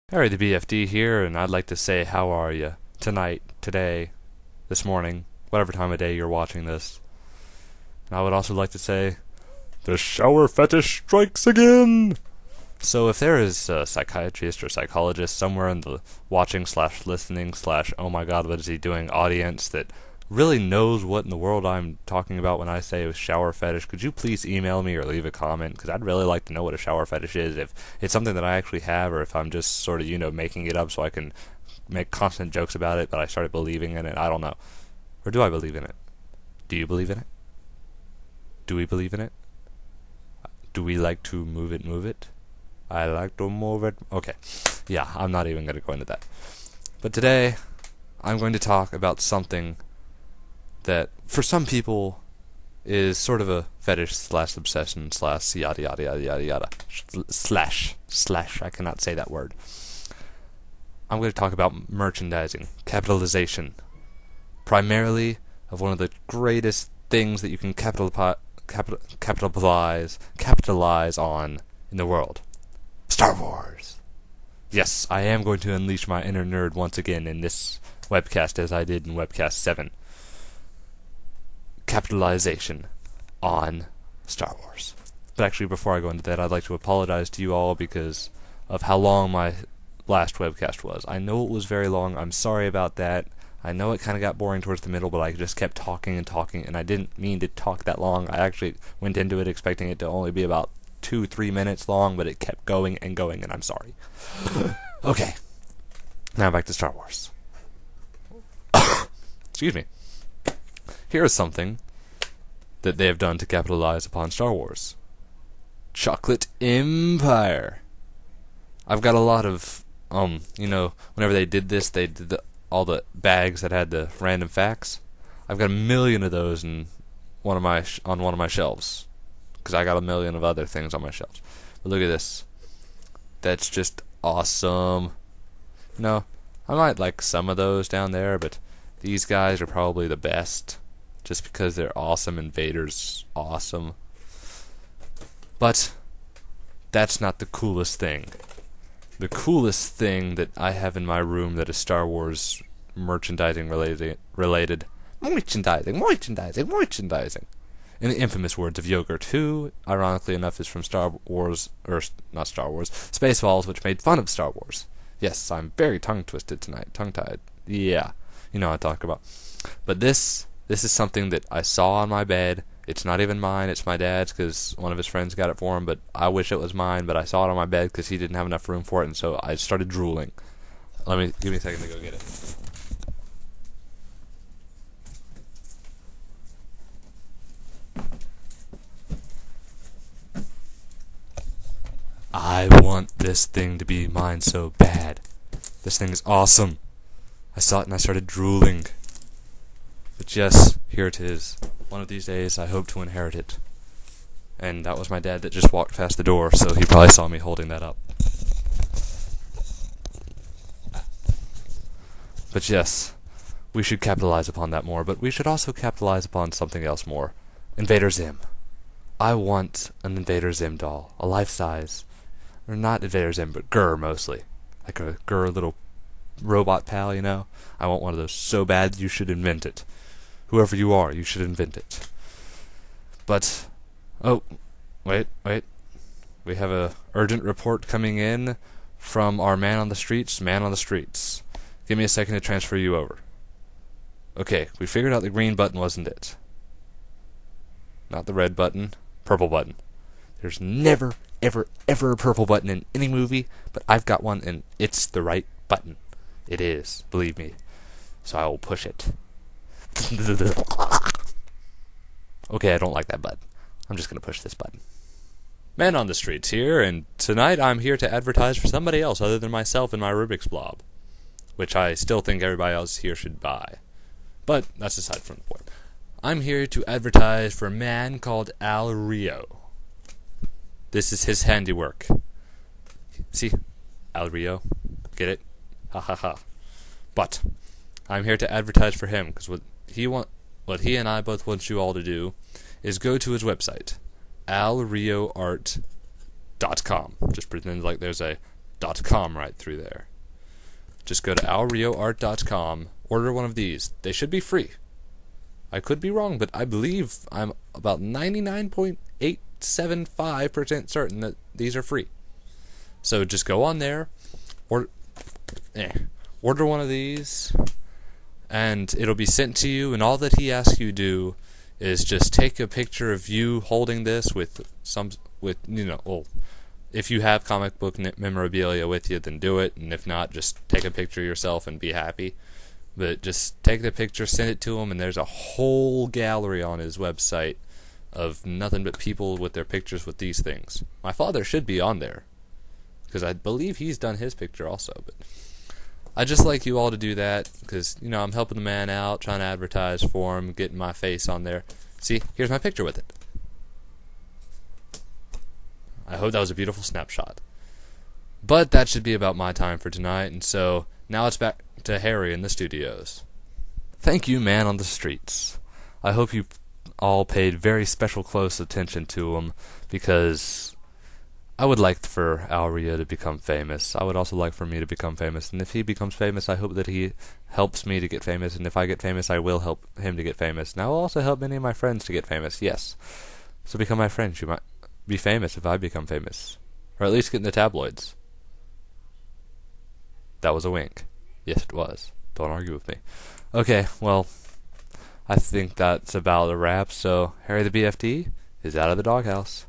Harry the BFD here, and I'd like to say how are you tonight, today, this morning, whatever time of day you're watching this. And I would also like to say, the shower fetish strikes again! So if there is a psychiatrist or psychologist somewhere in the watching/listening/ oh my god what is he doing audience that really knows what in the world I'm talking about when I say a shower fetish, could you please email me or leave a comment? Because I'd really like to know what a shower fetish is, if it's something that I actually have, or if I'm just sort of, making it up so I can make constant jokes about it, but I started believing in it. I don't know. Or do I believe in it? Do you believe in it? Do we believe in it? Do we like to move it? I like to move it. Okay. Yeah, I'm not even going to go into that. But today, I'm going to talk about something that for some people is sort of a fetish/obsession/ yada yada yada yada yada slash I cannot say that word. I'm going to talk about merchandising, capitalization, primarily of one of the greatest things that you can capitalize on in the world. Star Wars. Yes, I am going to unleash my inner nerd once again in this webcast as I did in Webcast 7. Capitalization on Star Wars. But actually, before I go into that, I'd like to apologize to you all because of how long my last webcast was. I know it was very long. I'm sorry about that. I know it kind of got boring towards the middle, but I just kept talking, and I didn't mean to talk that long. I actually went into it expecting it to only be about 2-3 minutes long, but it kept going, and I'm sorry. Okay. Now back to Star Wars. Excuse me. Here is something that they have done to capitalize upon Star Wars. Chocolate Empire. I've got a lot of, whenever they did this, they did all the bags that had the random facts. I've got 1,000,000 of those on one of my shelves, because I got 1,000,000 of other things on my shelves. But look at this. That's just awesome. I might like some of those down there, but these guys are probably the best. Just because they're awesome and Vader's awesome. But that's not the coolest thing. The coolest thing that I have in my room that is Star Wars merchandising related. Muychendizing. In the infamous words of Yogurt, who, ironically enough, is from Star Wars, or not Star Wars, Spaceballs, which made fun of Star Wars. Yes, I'm very tongue-twisted tonight. Tongue-tied. Yeah, you know what I talk about. But this is something that I saw on my bed. It's not even mine, it's my dad's, because one of his friends got it for him, but I wish it was mine, but I saw it on my bed because he didn't have enough room for it, and so I started drooling. Give me a second to go get it. I want this thing to be mine so bad. This thing is awesome. I saw it and I started drooling. But yes, here it is. One of these days, I hope to inherit it. And that was my dad that just walked past the door, so he probably saw me holding that up. But yes, we should capitalize upon that more, but we should also capitalize upon something else more. Invader Zim. I want an Invader Zim doll. A life-size. Or not Invader Zim, but Gur mostly. Like a Gur little robot pal, I want one of those so bad you should invent it. Whoever you are, you should invent it. But, wait. We have a urgent report coming in from our man on the streets. Give me a second to transfer you over. Okay, we figured out the green button wasn't it. Not the red button, purple button. There's never, ever, ever a purple button in any movie, but I've got one and it's the right button. It is, believe me. So I will push it. Okay, I don't like that button. I'm just going to push this button. Man on the Streets here, and tonight I'm here to advertise for somebody else other than myself and my Rubik's Blob, which I still think everybody else here should buy. But that's aside from the point. I'm here to advertise for a man called Al Rio. This is his handiwork. See? Al Rio. Get it? Ha ha ha. But I'm here to advertise for him, because what he and I both want you all to do is go to his website, alrioart.com. Just pretend like there's a .com right through there. Just go to alrioart.com, order one of these. They should be free. I could be wrong, but I believe I'm about 99.875% certain that these are free. So just go on there, order one of these, and it'll be sent to you, and all that he asks you to do is just take a picture of you holding this if you have comic book memorabilia with you, then do it, and if not, just take a picture of yourself and be happy. But just take the picture, send it to him, and there's a whole gallery on his website of nothing but people with their pictures with these things. My father should be on there, because I believe he's done his picture also, but I'd just like you all to do that, because, I'm helping the man out, trying to advertise for him, getting my face on there. See, here's my picture with it. I hope that was a beautiful snapshot. But that should be about my time for tonight, and so now it's back to Harry in the studios. Thank you, man on the streets. I hope you all paid very special close attention to him, because I would like for Alria to become famous. I would also like for me to become famous, and if he becomes famous, I hope that he helps me to get famous, and if I get famous, I will help him to get famous. And I will also help many of my friends to get famous, yes. So become my friends. You might be famous if I become famous. Or at least get in the tabloids. That was a wink. Yes, it was. Don't argue with me. Okay, well, I think that's about a wrap, so Harry the BFD is out of the doghouse.